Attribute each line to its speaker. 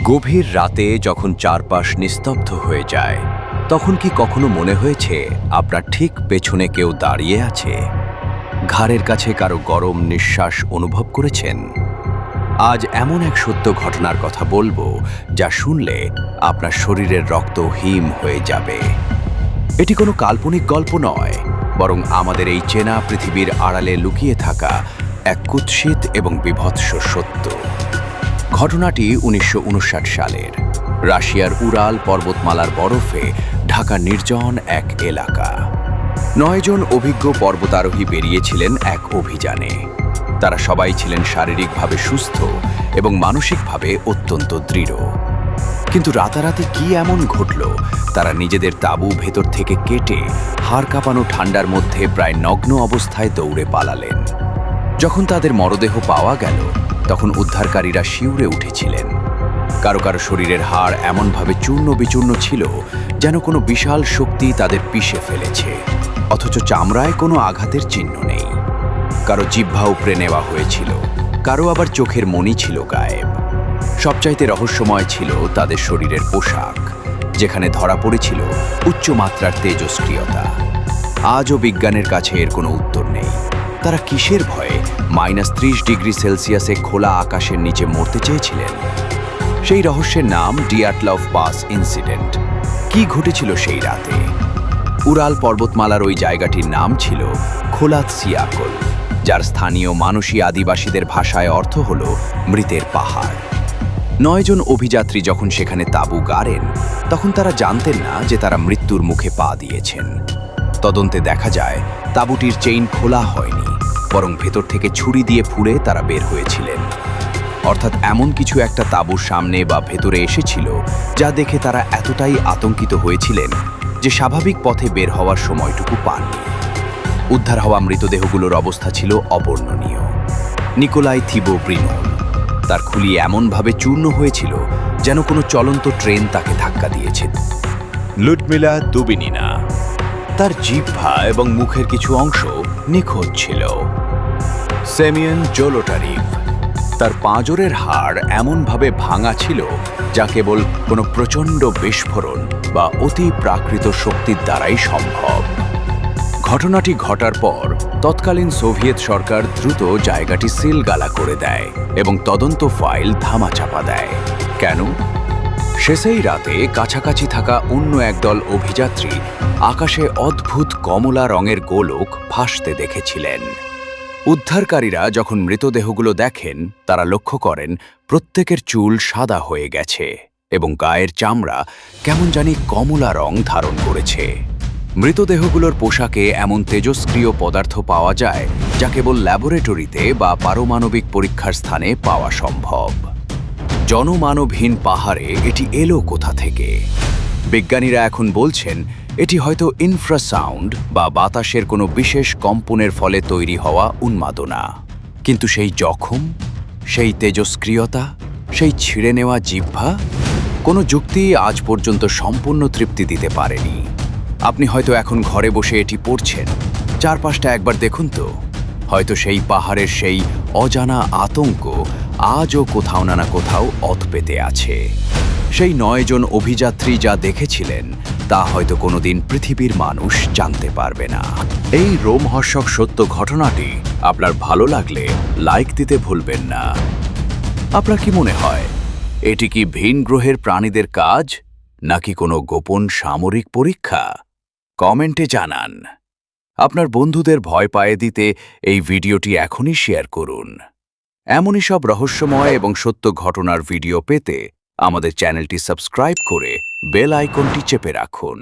Speaker 1: গভীর রাতে যখন চারপাশ নিস্তব্ধ হয়ে যায় তখন কি কখনো মনে হয়েছে আপনার ঠিক পেছনে কেউ দাঁড়িয়ে আছে? ঘাড়ের কাছে কারো গরম নিঃশ্বাস অনুভব করেছেন? আজ এমন এক সত্য ঘটনার কথা বলবো যা শুনলে আপনার শরীরের রক্ত হিম হয়ে যাবে। এটি কোনো কাল্পনিক গল্প নয়, বরং আমাদের এই চেনা পৃথিবীর আড়ালে লুকিয়ে থাকা এক কুৎসিত এবং বীভৎস সত্য। ঘটনাটি ১৯৫৯ সালের রাশিয়ার উরাল পর্বতমালার বরফে ঢাকা নির্জন এক এলাকা। ৯ জন অভিজ্ঞ পর্বতারোহী বেরিয়েছিলেন এক অভিযানে। তারা সবাই ছিলেন শারীরিকভাবে সুস্থ এবং মানসিকভাবে অত্যন্ত দৃঢ়। কিন্তু রাতারাতি কি এমন ঘটল, তারা নিজেদের তাঁবু ভেতর থেকে কেটে হাড় কাঁপানো ঠান্ডার মধ্যে প্রায় নগ্ন অবস্থায় দৌড়ে পালালেন। যখন তাদের মরদেহ পাওয়া গেল তখন উদ্ধারকারীরা শিউরে উঠেছিলেন। কারো কারো শরীরের হাড় এমনভাবে চূর্ণ বিচূর্ণ ছিল যেন কোনো বিশাল শক্তি তাদের পিষে ফেলেছে, অথচ চামড়ায় কোনো আঘাতের চিহ্ন নেই। কারো জিহ্বা উপড়ে নেওয়া হয়েছিল, কারো আবার চোখের মণি ছিল গায়েব। সবচাইতে রহস্যময় ছিল তাদের শরীরের পোশাক, যেখানে ধরা পড়েছিল উচ্চমাত্রার তেজস্ক্রিয়তা। আজও বিজ্ঞানের কাছে এর কোনো উত্তর নেই। তারা কিসের ভয়ে -৩০ ডিগ্রি সেলসিয়াসে খোলা আকাশের নিচে মরতে চেয়েছিলেন? সেই রহস্যের নাম ডিয়াটলভ পাস ইনসিডেন্ট। কি ঘটেছিল সেই রাতে? উরাল পর্বতমালার ওই জায়গাটির নাম ছিল খোলাত সিয়াকল, যার স্থানীয় মানসী আদিবাসীদের ভাষায় অর্থ হল মৃতের পাহাড়। ৯ জন অভিযাত্রী যখন সেখানে তাঁবু গাড়েন তখন তারা জানতেন না যে তারা মৃত্যুর মুখে পা দিয়েছেন। তদন্তে দেখা যায় তাঁবুটির চেইন খোলা হয়নি, বরং ভেতর থেকে ছুরি দিয়ে ফুঁড়ে তারা বের হয়েছিলেন। অর্থাৎ এমন কিছু একটা তাঁবুর সামনে বা ভেতরে এসেছিল যা দেখে তারা এতটাই আতঙ্কিত হয়েছিলেন যে স্বাভাবিক পথে বের হওয়ার সময়টুকু পাননি। উদ্ধার হওয়া মৃতদেহগুলোর অবস্থা ছিল অবর্ণনীয়। নিকোলাই থিবোব্রিনোল, তার খুলি এমনভাবে চূর্ণ হয়েছিল যেন কোনো চলন্ত ট্রেন তাকে ধাক্কা দিয়েছে।
Speaker 2: লুডমিলা দুবিনিনা,
Speaker 1: তার জিহ্বা এবং মুখের কিছু অংশ নিখোঁজ ছিল। সেমিয়ন জোলোটারিভ, তার পাঁজরের হাড় এমনভাবে ভাঙা ছিল যা কেবল কোনো প্রচণ্ড বিস্ফোরণ বা অতি প্রাকৃত শক্তির দ্বারাই সম্ভব। ঘটনাটি ঘটার পর তৎকালীন সোভিয়েত সরকার দ্রুত জায়গাটি সিলগালা করে দেয় এবং তদন্ত ফাইল ধামাচাপা দেয়। কেন? সেই রাতে কাছাকাছি থাকা অন্য একদল অভিযাত্রী আকাশে অদ্ভুত কমলা রঙের গোলক ভাসতে দেখেছিলেন। উদ্ধারকারীরা যখন মৃতদেহগুলো দেখেন তারা লক্ষ্য করেন প্রত্যেকের চুল সাদা হয়ে গেছে এবং গায়ের চামড়া কেমন জানি কমলা রং ধারণ করেছে। মৃতদেহগুলোর পোশাকে এমন তেজস্ক্রিয় পদার্থ পাওয়া যায় যা কেবল ল্যাবরেটরিতে বা পারমাণবিক পরীক্ষার স্থানে পাওয়া সম্ভব। জনমানবহীন পাহাড়ে এটি এলো কোথা থেকে? বিজ্ঞানীরা এখন বলছেন এটি হয়তো ইনফ্রাসাউন্ড বা বাতাসের কোনো বিশেষ কম্পনের ফলে তৈরি হওয়া উন্মাদনা। কিন্তু সেই জখম, সেই তেজস্ক্রিয়তা, সেই ছিঁড়ে নেওয়া জিহ্বা, কোনো যুক্তি আজ পর্যন্ত সম্পূর্ণ তৃপ্তি দিতে পারেনি। আপনি হয়তো এখন ঘরে বসে এটি পড়ছেন, চারপাশটা একবার দেখুন তো। হয়তো সেই পাহাড়ের সেই অজানা আতঙ্ক আজও কোথাও না কোথাও অত পেতে আছে। সেই ৯ জন অভিযাত্রী যা দেখেছিলেন তা হয়তো কোনোদিন পৃথিবীর মানুষ জানতে পারবে না। এই রোমহর্ষক সত্য ঘটনাটি আপনার ভালো লাগলে লাইক দিতে ভুলবেন না। আপনার কি মনে হয় এটি কি ভিন গ্রহের প্রাণীদের কাজ, নাকি কোনো গোপন সামরিক পরীক্ষা? কমেন্টে জানান। আপনার বন্ধুদের ভয় পায়ে দিতে এই ভিডিওটি এখনই শেয়ার করুন। এমনই সব রহস্যময় এবং সত্য ঘটনার ভিডিও পেতে আমাদের চ্যানেলটি সাবস্ক্রাইব করে বেল আইকনটি চেপে রাখুন।